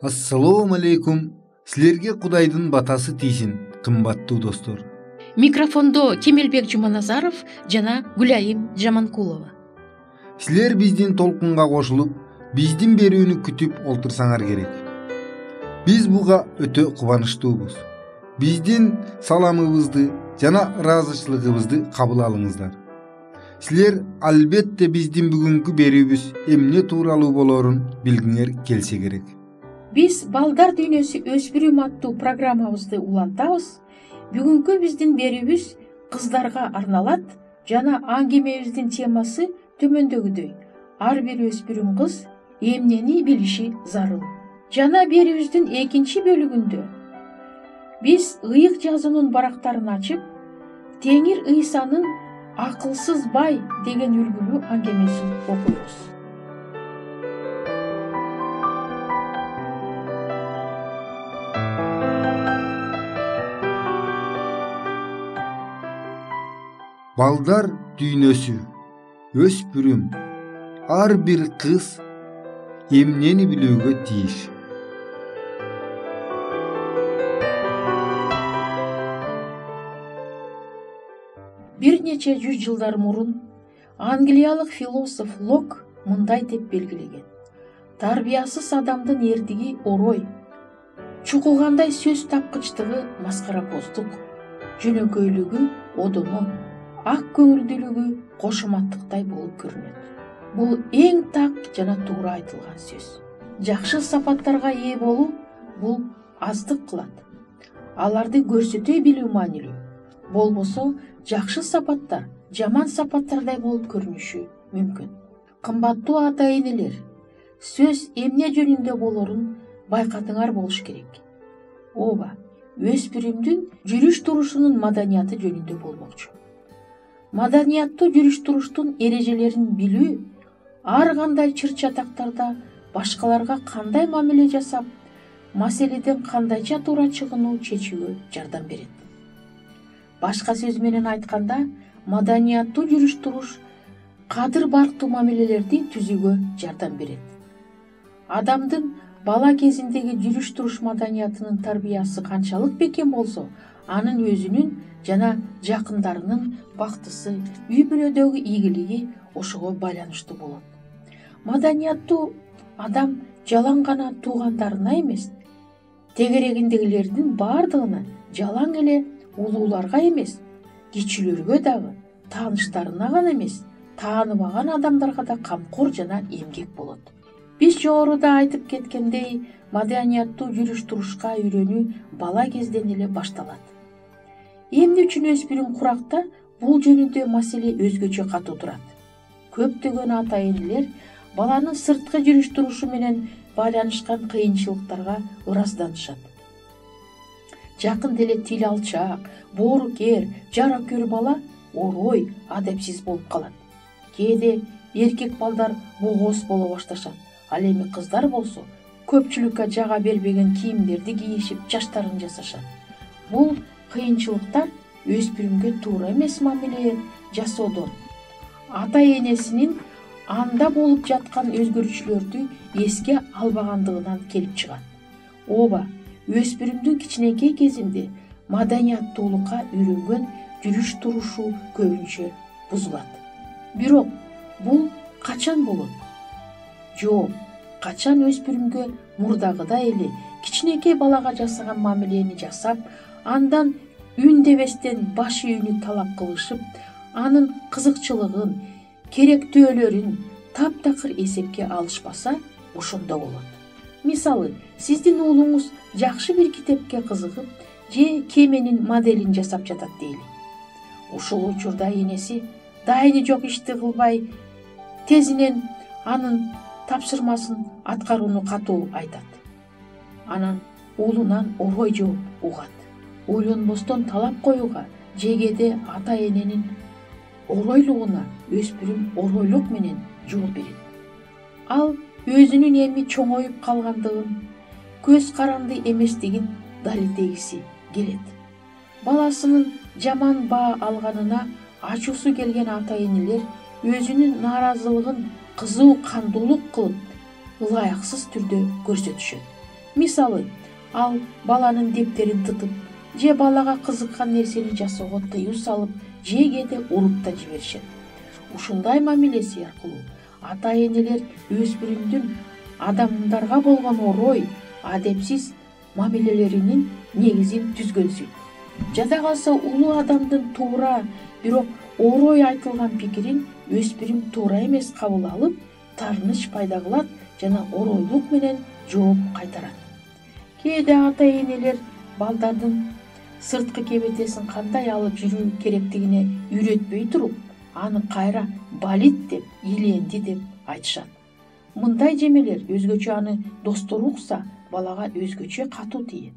Ассалому алейкум. Силерге Кудайдын батасы тийсин, кымбаттуу достор. Микрофондо Кемелбек Жуманазаров жана Гүлайым Жаманкулова. Силер биздин толкунга кошулуп, биздин берүүнү күтүп олтурсаңар керек. Биз буга өтө кубанычтуубуз. Биздин саламыбызды жана ыраазычылыгыбызды кабыл алыңыздар. Силер албетте биздин бүгүнкү берүүбүз эмне тууралуу болорун билгиңер келсе керек. Биз Балдар дүйнөсү өспүрүм аттуу программабызды улантабыз. Бүгүнкү биздин берүүбүз кыздарга арналат жана аңгемебиздин темасы төмөндөгүдөй: ар бир өспүрүм кыз эмнени билиши зарыл. Жана берүүбүздүн экинчи бөлүгүндө биз ыйык жазуунун барактарын ачып, Теңир Ыйсанын «Акылсыз бай» деген үлгүлүү аңгемесин окуйбуз. Балдар дүйнөсү өспүрүм ар бир кыз эмнени билүүгө тийиш. Бир нече жүз жылдар мурун англиялык философ Лок мындай деп белгилеген: тарбиясыз адамдын эрдиги орой, чукугандай сөз тапкычтыгы маскаракоздук, жөнөкөйлүгү одоно, ак көңүлдүүлүгү кошоматтыктай болуп көрүнөт. Бул эң так жана туура айтылган сөз. Жакшы сапаттарга ээ болуу бул аздык кылат. Аларды көрсөтө билүү маанилүү. Болбосо жакшы сапаттар жаман сапаттардай болуп көрүнүшү мүмкүн. Кымбаттуу ата-энелер, сөз эмне жөнүндө болорун байкадыңар болуш керек. Ооба, өспүрүмдүн жүрүш-турушунун маданияты жөнүндө болмокчу. Маданияттуу жүрүш-туруштун эрежелерин билүү ар кандай чыр-чатактарда башкаларга кандай мамиле жасап, маселеден кандайча туура чыгууну чечүүгө жардам берет. Башка сөз менен айтканда, маданияттуу жүрүш-туруш кадыр барктуу мамилелерди түзүүгө жардам берет. Адамдын бала кезиндеги жүрүш-туруш маданиятынын тарбиясы канчалык бекем болсо, анын өзүнүн жана жакындарынын бактысы, үй-бүлөдөгү ийгилиги ошого байланыштуу болот. Маданияттуу адам жалаң гана туугандарына эмес, тегерегиндегилердин бардыгына, жалаң эле улууларга эмес, кичүүлөргө дагы, тааныштарына гана эмес, тааныбаган адамдарга да камкор жана эмгек болот. Биз жогоруда айтып кеткендей, маданияттуу жүрүш-турушка үйрөнүү бала кезден эле башталат. Эмне үчүн өспүрүм куракта бул жөнүндө маселе өзгөчө катуу турат. Көптөгөн ата-энелер баланын сырткы жүрүш-турушу менен байланышкан кыйынчылыктарга ыраазданышат. Жакын деле тил алчак, боорукер, жаракөр бала орой, адепсиз болуп калат. Кээде эркек балдар богоз боло башташат. Ал эми кыздар болсо көпчүлүккө жага бербеген кийимдерди кийишип, чачтарын жасашат. Бул кыйынчылыктар өспүрүмгө туура эмес мамиле жасоодон, ата-энесинин анда болуп жаткан өзгөрүүчүлөрдү эске албагандыгынан келип чыгат. Ооба, өспүрүмдүн кичинекей кезинде маданияттуулукка үйрөнгөн жүрүш-турушу көбүнчө бузулат. Бирок бул качан болот? Жок, качан өспүрүмгө мурдагыдай эле кичинекей балага жасаган мамилени жасап, андан үндебестен баш ийүүнү талап кылышып, анын кызыкчылыгын, керектөөлөрүн таптакыр эсепке алышпаса, ошондо болот. Мисалы, сиздин уулуңуз жакшы бир китепке кызыгып, же кеменин моделин жасап жатат дейли. Ушул учурда энеси дайыны жок ишти кылбай, тезинен анын тапшырмасын аткарууну катуу айтат. Анан уулунан орой жооп угат. Ойлонбостон талап коюуга, жегеде ата-эненин оройлугуна өспүрүм оройлук менен жооп берет. Ал өзүнүн эми чоңоюп калгандыгын, көз каранды эместигин далилдегиси келет. Баласынын жаман баа алганына ачуусу келген ата-энелер өзүнүн нааразылыгын кызуу кандуулук кылып, ылайыксыз түрдө көрсөтүшөт. Мисалы, ал баланын дептерин тытып же балага кызыккан нерсени жасоого тыюу салып же кээде уруп да жиберишет. Ушундай мамилеси аркылуу ата энелер өспүрүмдүн адамдарга болгон орой, адепсиз мамилелеринин негизин түзгөнсүн. Жада калса улуу адамдын туура, бирок орой айтылган пикирин өспүрүм туура эмес кабыл алып, таарыныч пайда кылат жана оройлук менен жооп кайтарат. Кээде ата энелер балдардын сырткы кебетесин кандай алып жүрүү керектигине үйрөтпөй туруп, аны кайра балит деп, иленди деп айтышат. Мындай жемелер өзгөчө аны достору укса, балага өзгөчө катуу тиет.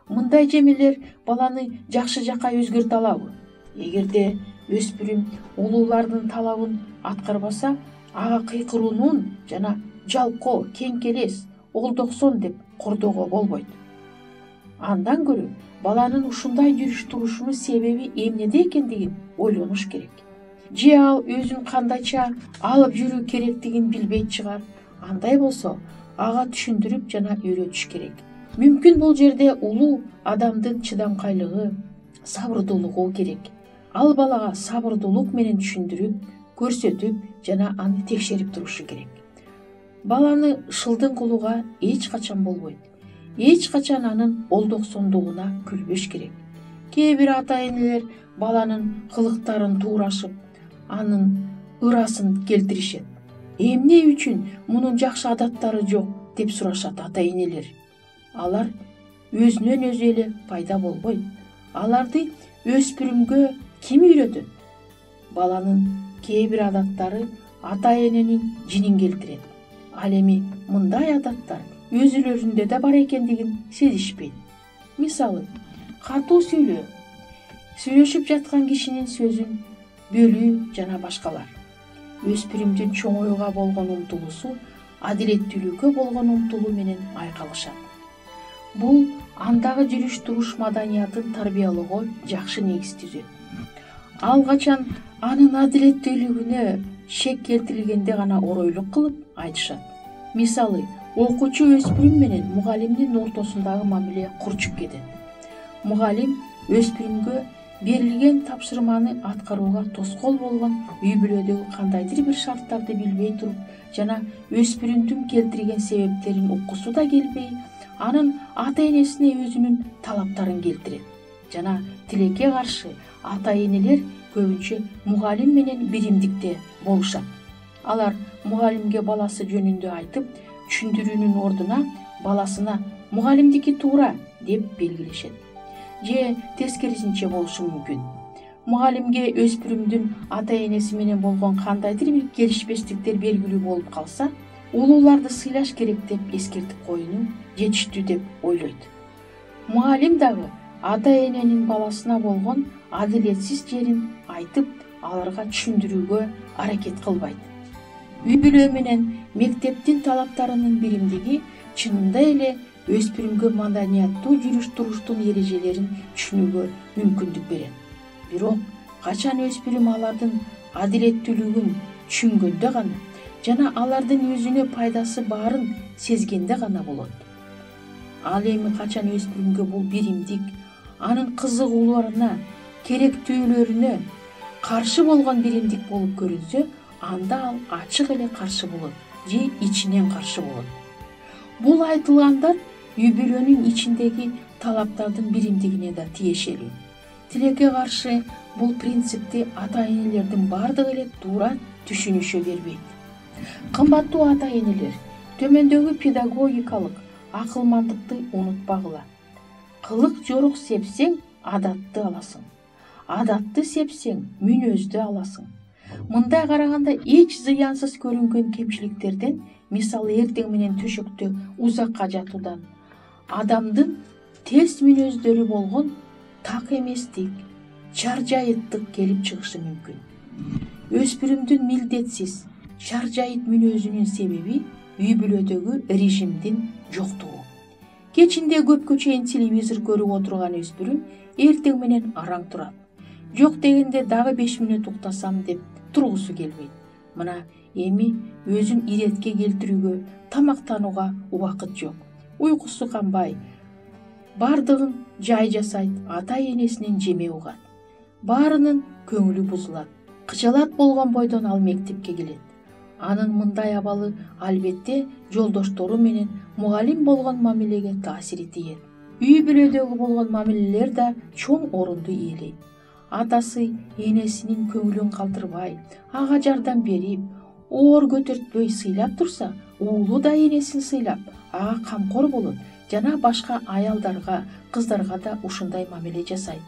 Мындай жемелер баланы жакшы жакка өзгөртө алабы? Эгерде өспүрүм улуулардын талабын аткарбаса, ага кыйкыруунун жана жалкоо, кеңкелес, олдоксон деп кордоого болбойт. Андан көрө баланын ушундай жүрүш турушунун себеби эмнеде экендигин ойлонуш керек. Же ал өзүн кандайча алып жүрүү керектигин билбейт чыгар. Андай болсо, ага түшүндүрүп жана үйрөтүш керек. Мүмкүн бул жерде улуу адамдын чыдамкайлыгы, сабырдуулугу керек. Ал балага сабырдуулук менен түшүндүрүп, көрсөтүп жана аны текшерип турушу керек. Баланы шылдың кылууга эч качан болбойт. Эч качан анын олдоксондугуна күлбөш керек. Кээ бир ата энелер баланын кылыктарын туурашып, анын ырасын келтиришет. Эмне үчүн мунун жакшы адаттары жок деп сурашат ата энелер. Алар өзүнөн өзү эле пайда болбойт. Аларды өспүрүмгө ким үйрөтөт? Баланын кээ бир адаттары ата эненин жинин келтирет. Ал эми мындай адаттар өзүлөрүндө да бар экендигин сезишпейт. Мисалы, катуу сүйлөө, сүйлөшүп жаткан кишинин сөзүн бөлүү жана башкалар. Өспүрүмдүн чоңоюуга болгон умтулуусу адилеттүүлүккө болгон умтулуу менен айкалышат. Бул андагы жүрүш туруш маданиятын тарбиялоого жакшы негиз түзөт. Ал качан анын адилеттүүлүгүнө шек келтирилгенде гана оройлук кылып айтышат. Мисалы, окуучу өспүрүм менен мугалимдин ортосундагы мамиле курчуп кетет. Мугалим өспүрүмгө берилген тапшырманы аткарууга тоскоол болгон үй бүлөдөгү кандайдыр бир шарттарды билбей туруп жана өспүрүмдүн келтирген себептерин уккусу да келбей, анын ата энесине өзүнүн талаптарын келтирет. Жана тилекке каршы ата энелер көбүнчө мугалим менен биримдикте болушат. Алар мугалимге баласы жөнүндө айтып, түшүндүрүүнүн ордуна баласына мугалимдики туура деп белгилешет. Же тескерисинче болушу мүмкүн. Мугалимге өспүрүмдүн ата энеси менен болгон кандайдыр бир келишпестиктер белгилүү болуп калса, улууларды сыйлаш керек деп эскертип коюну жетиштүү деп ойлойт. Мугалим дагы ата эненин баласына болгон адилетсиз жерин айтып, аларга түшүндүрүүгө аракет кылбайт. Үй бүлө менен мектептин талаптарынын биримдиги чынында эле өспүрүмгө маданияттуу жүрүш туруштун эрежелерин түшүнүүгө мүмкүндүк берет. Бирок качан өспүрүм алардын адилеттүүлүгүн түшүнгөндө гана жана алардын өзүнө пайдасы баарын сезгенде гана болот. Ал эми качан өспүрүмгө бул биримдик, анын кызыгууларына, керектүүлөрүнө каршы болгон биримдик болуп көрүнсө, анда ал ачык эле каршы болот же ичинен каршы болот. Бул айтылгандар үй бүлөнүн ичиндеги талаптардын биримдигине да тиешелүү. Тилекке каршы бул принципти ата энелердин бардыгы эле туура түшүнүшө бербейт. Кымбаттуу ата энелер, төмөндөгү педагогикалык акылмандыкты унутпагыла. Кылык жорок сепсең, адатты аласың. Адатты сепсең, мүнөздү аласың. Мындай караганда эч зыянсыз көрүнгөн кемчиликтерден, мисалы эртең менен төшөктө узакка жатуудан, адамдын терс мүнөздөрү болгон так эместик, чаржайыттык келип чыгышы мүмкүн. Өспүрүмдүн милдетсиз, чаржайыт мүнөзүнүн себеби үй бүлөдөгү режимдин жоктугу. Кечинде көпкө чейин телевизор көрүп отурган өспүрүм эртең менен араң турат. Жок дегенде дагы 5 мүнөт уктасам деп тургусу келбейт. Мына эми өзүн иретке келтирүүгө, тамактанууга убакыт жок. уйкусу канбай, бардыгын жай жасайт, ата энесинин жеме угат. Баарынын көңүлү бузулат. Кычалат болгон бойдон ал мектепке келет. Анын мындай абалы албетте жолдоштору менен мугалим болгон мамилеге таасири тиет. Үй бүлөдөгү болгон мамилелер да чоң орунду ээлейт. Атасы энесинин көңүлүн калтырбай, ага жардам берип, оор көтөртпөй сыйлап турса, уулу да энесин сыйлап, ага камкор болот жана башка аялдарга, кыздарга да ушундай мамиле жасайт.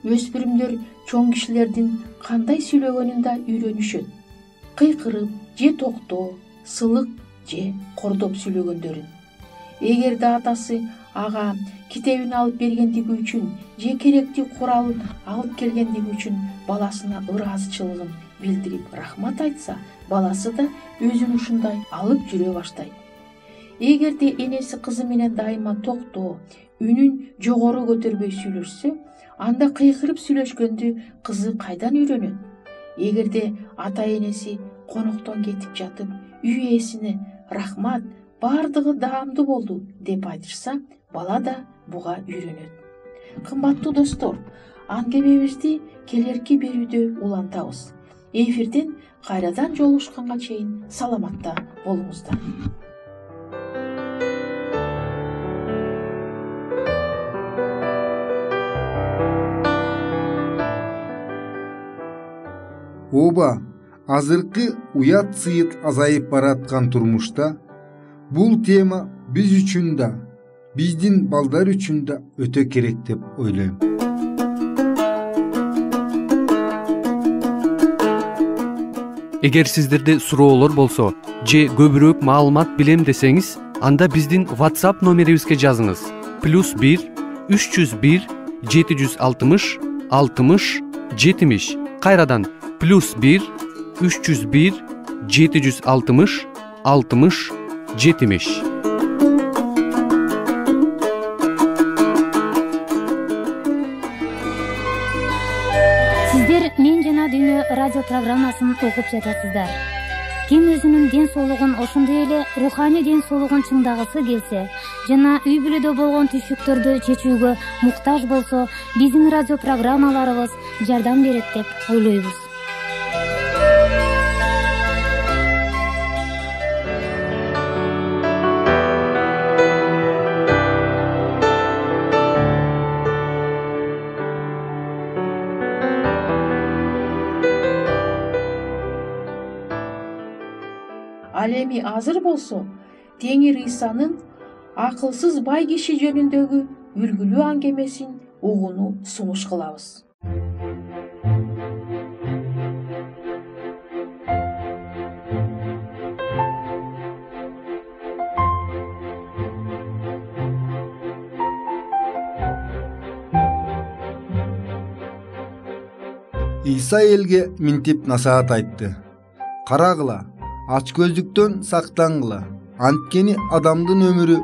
Өспүрүмдөр чоң кишилердин кандай сүйлөгөнүн да үйрөнүшөт. Кыйкырып же токтоо, сылык же кордоп сүйлөгөндөрүн. Эгерде атасы ага китебин алып бергендиги үчүн же керектүү куралын алып келгендиги үчүн баласына ыраазычылыгын билдирип рахмат айтса, баласы да өзүн ушундай алып жүрө баштайт. Эгерде энеси кызы менен дайыма токтоо, үнүн жогору көтөрбөй сүйлөшсө, анда кыйкырып сүйлөшкөндү кызы кайдан үйрөнөт? Эгерде ата энеси коноктон кетип жатып, үй ээсине рахмат, бардыгы даамдуу болду деп айтышса, бала да буга үйрөнөт. Кымбаттуу достор, аңгемебизди келерки берүүдө улантабыз. Эфирден кайрадан жолугушканга чейин саламатта болуңуздар. Оба, азыркы уят сыйыт азайып бараткан турмушта бул тема биз үчүн да, биздин балдар үчүн да өтө керек деп ойлойм. Эгер сиздерде суроолор болсо же көбүрөөк маалымат билем десеңиз, анда биздин WhatsApp номерибизге жазыңыз. +1 301 760 60 70. Кайрадан +1 301 760 60 70. Сиздер Мен жана дүйнө радио программасын угуп жатасыздар. Ким өзүнүн ден соолугун, ошондой эле руханий ден соолугун чыңдагысы келсе жана үй бүлөдө болгон түйшүктөрдү чечүүгө муктаж болсо, биздин радио программаларыбыз жардам берет деп ойлойбуз. Ал эми азыр болсо Теңир Ыйсанын акылсыз бай киши жөнүндөгү үлгүлүү аңгемесин угууну сунуш кылабыз. Ыйса элге минтип насаат айтты. Карагыла, ачкөздүктөн сактангыла. Анткени адамдын өмүрү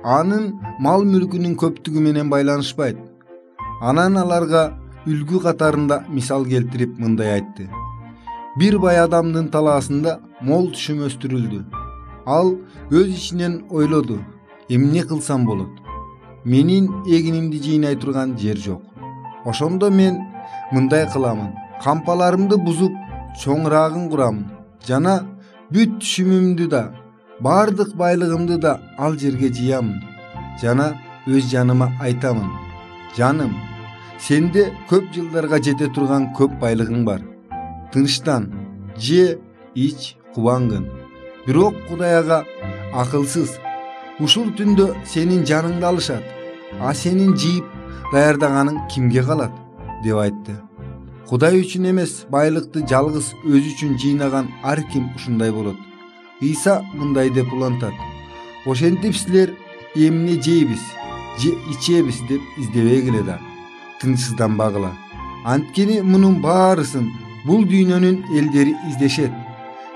анын мал мүлкүнүн көптүгү менен байланышпайт. Анан аларга үлгү катарында мисал келтирип мындай айтты. Бир бай адамдын талаасында мол түшүм өстүрүлдү. Ал өз ичинен ойлоду. Эмне кылсам болот? Менин эгинимди жыйнай турган жер жок. Ошондо мен мындай кыламын. Кампаларымды бузуп, чоңраагын курамын. Жана бүт түшүмүмдү да, бардык байлыгымды да ал жерге жыямын. Жана өз жаныма айтамын. Жаным, сенде көп жылдарга жете турган көп байлыгың бар. Тынчтан, же, ич, кубангын. Бирок Кудай ага акылсыз. Ушул түндө сенин жаныңды алышат. А сенин жыйып даярдаганың кимге калат? деп айтты. Кудай үчүн эмес, байлыкты жалгыз өзү үчүн жыйнаган ар ким ушундай болот. Ыйса мындай деп улантат. Ошентип силер эмне жейбиз, же ичебиз деп издебегиле да. Тынчсызданбагыла. Анткени мунун баарысын бул дүйнөнүн элдери издешет.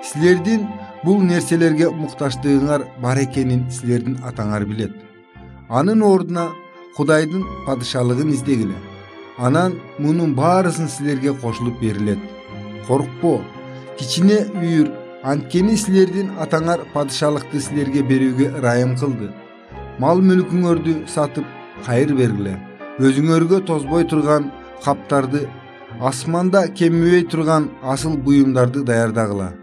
Силердин бул нерселерге муктаждыгыңар бар экенин силердин атаңар билет. Анын ордуна Кудайдын падышалыгын издегиле. Анан мунун баарысын силерге кошулуп берилет. Коркпо, кичине үйүр, анткени силердин атаңар падышалыкты силерге берүүгө ырайым кылды. мал мүлкүңөрдү сатып кайыр бергиле. Өзүңөргө тозбой турган каптарды, асманда кемибей турган асыл буюмдарды даярдагыла.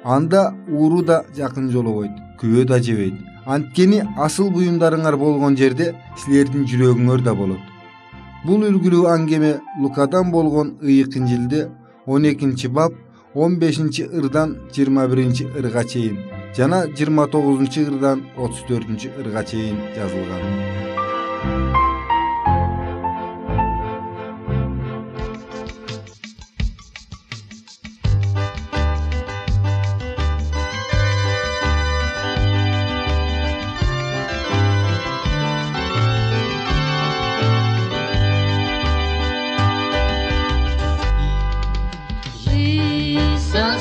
Анда ууру да жакын жолобойт, күбө да жебейт. Анткени асыл буюмдарыңар болгон жерде силердин жүрөгүңөр да болот. Бул үлгүлүү аңгеме Лукадан болгон ыйык Инжилде 12 бап 15 ырдан 21 ырга чейин жана 29 ырдан 34 ырга чейин жазылган.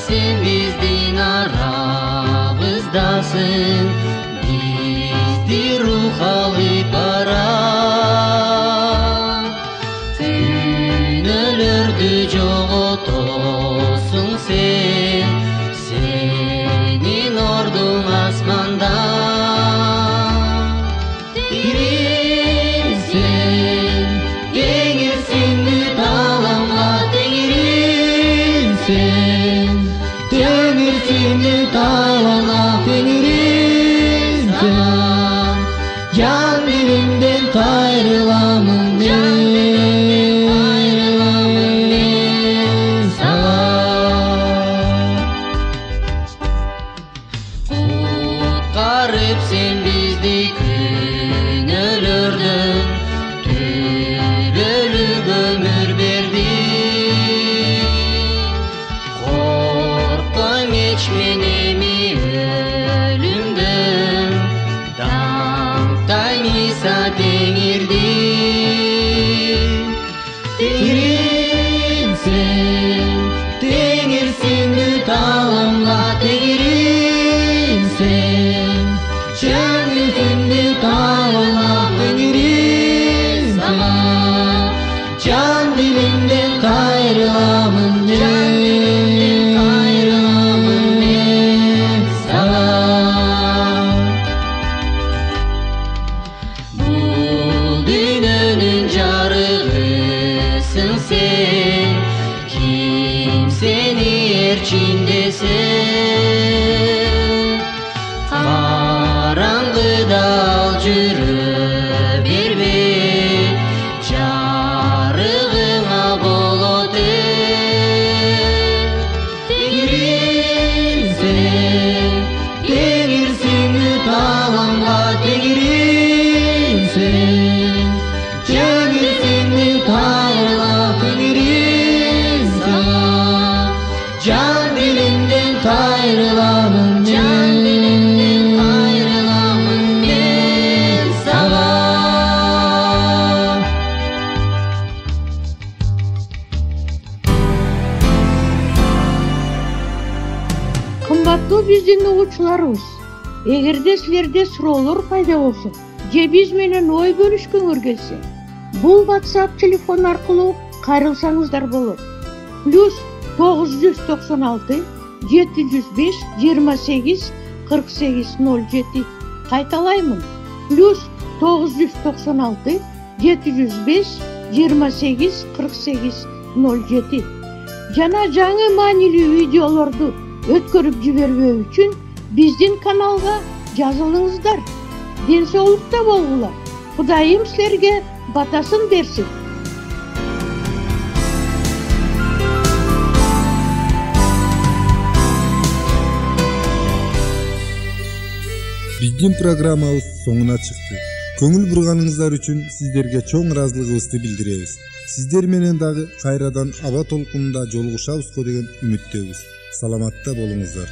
Sen bizdin arabızdasın, bizdi ruh alıp ara. Tünölördü joğotosun sen, senin ordun asmanda. Dirinsin, dengirsin müt alamla, dengirsin. Demirsinli tavana denirizden, can dilimden kayrılamın ben sana. Kutkarıp sen bizdi künölördün, türölük ömür verdin. Geçmenemi ölümden, dağdaysa denirdi. Denirsin, denirsin lüt alamla denirsin. Can yüzünde dağla denirsin. Can dilimden kayrılamın içindesin. Karanlıkta al yürü berbe, carığına bolot et. Denirsin, denirsin lüt alamla denirsin. Denirsin lüt alamla denirsin. Can dilimden kayrılamın, can dilimden kayrılamın ben sana. Кымбаттуу биздин угуучуларыбыз, эгерде силерде суроолор пайда болсо же биз менен ой бөлүшкүңөр келсе, бул WhatsApp телефон аркылуу кайрылсаңыздар болот. +996 705 28 48 07. Кайталаймын. +996 705 28 48 07. Жана жаңы маанилүү видеолорду өткөрүп жибербөө үчүн биздин каналга жазылыңыздар. Ден соолукта болгула. Кудайым силерге батасын берсин. Биздин программабыз соңуна чыкты. Көңүл бурганыңыздар үчүн сиздерге чоң ыраазылыгыбызды билдиребиз. Сиздер менен дагы кайрадан аба толкунунда жолугушабызго деген үмүттөбүз. Саламатта болуңуздар.